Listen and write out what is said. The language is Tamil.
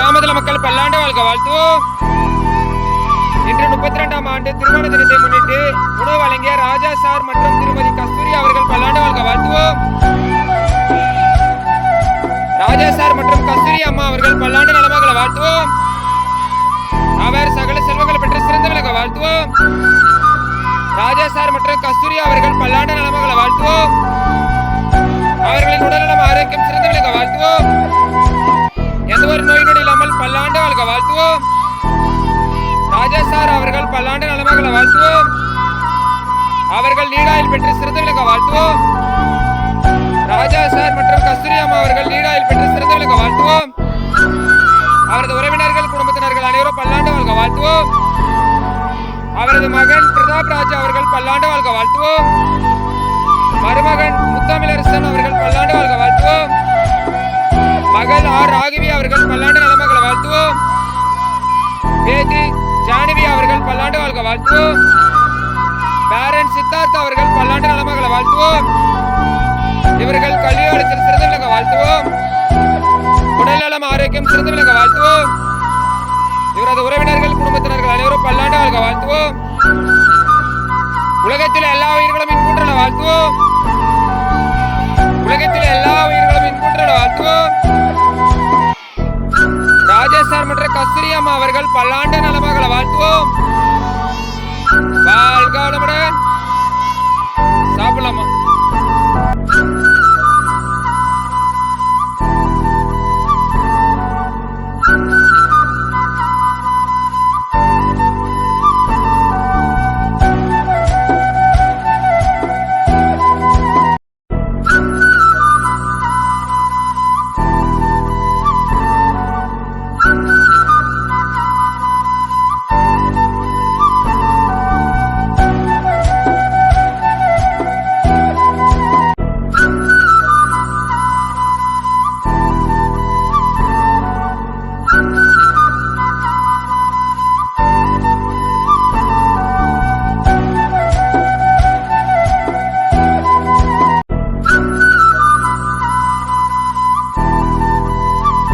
கிராமத்துல மக்கள் பல்லாண்டு வாழ்க வாழ்த்துவோம். இன்று 32ஆம் ஆண்டு திருமண தினத்தை முன்னிட்டு உணவு வழங்கிய ராஜா சார் மற்றும் திருமதி கஸ்தூரி அவர்கள் பல்லாண்டு வாழ்க வாழ்த்துவோம். ராஜா சார் மற்றும் கஸ்தூரி அம்மா அவர்கள் பல்லாண்டு நலமாக வாழ்த்துவோம். அவர் சகல செல்வங்களை பெற்று சிறந்த விளங்க வாழ்த்துவோம். ராஜா சார் மற்றும் கஸ்தூரி அவர்கள் பல்லாண்டு நலமாக வாழ்த்துவோம். அவர்களின் உடல்நலம் ஆரோக்கியம் சிறந்த விளங்க வாழ்த்துவோம். எந்த ஒரு நோய் நொடி இல்லாமல் பல்லாண்டு வாழ்க வாழ்த்துவோம். ராஜா சார் அவர்கள் பல்லாண்டு நலமாக வாழ்த்துவோம். அவர்கள் நீடாயில் பெற்று சிறந்த விளங்க வாழ்த்துவோம். ராஜா சார் மற்றும் கஸ்தூரி அம்மா அவர்கள் நீடாயில் பெற்று சிறந்த விளங்க வாழ்த்துவோம். அவரது உறவினர்கள் குடும்பத்தினர்கள் அனைவரும் பல்லாண்டு வாழ்க வாழ்த்துவோம். அவரது மகன் பிரதாப் ராஜ் அவர்கள் பல்லாண்டு வாழ்க வாழ்த்துவோம். மருமகன் முத்தமிழரசன் அவர்கள் பல்லாண்டு வாழ்க வாழ்த்துவோம். மகள் ஆர் ராகவி அவர்கள் பல்லாண்டு நலமாக வாழ்த்துவோம். பேதி ஜானவி அவர்கள் பல்லாண்டு வாழ்க வாழ்த்துவோம். பேரன் சித்தார்த் அவர்கள் பல்லாண்டு நலமாக வாழ்த்துவோம். இவர்கள் கல்வி வளர்ச்சியில் சிறந்து விளங்க வாழ்த்துவோம். உடல் நலம் ஆரோக்கியம் சிறந்து விளங்க வாழ்த்துவோம். இவரது உறவினர்கள் குடும்பத்தினர்கள் அனைவரும் பல்லாண்டு வாழ்க வாழ்த்துவோம். உலகத்தில் எல்லா உயிர்களும் இன்புற்றல வாழ்த்துவோம். உலகத்தில் எல்லா உயிர்களும் இன்புற்றல வாழ்த்துவோம். ராஜா சார் மற்றும் கஸ்தூரி அம்மா அவர்கள் பல்லாண்டு நலமாக வாழ்த்துவோம். வாழ்க வளமுடன். சாப்பிடலாமா?